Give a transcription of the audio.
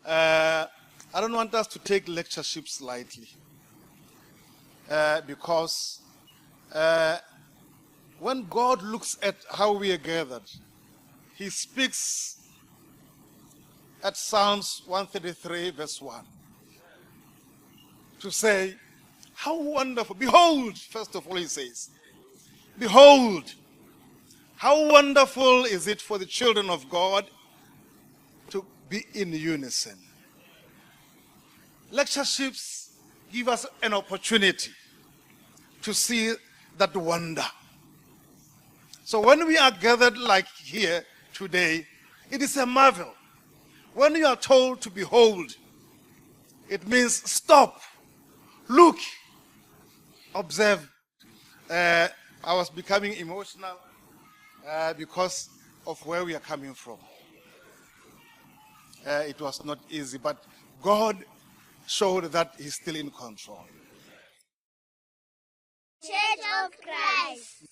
I don't want us to take lectureships lightly, because when God looks at how we are gathered, He speaks at Psalms 133 verse 1 to say, how wonderful, behold, first of all He says, behold, how wonderful is it for the children of God to be in unison. Lectureships give us an opportunity to see that wonder. So when we are gathered like here today, it is a marvel. When you are told to behold, it means stop, look, observe. I was becoming emotional because of where we are coming from. It was not easy, but God showed that He's still in control. Church of Christ.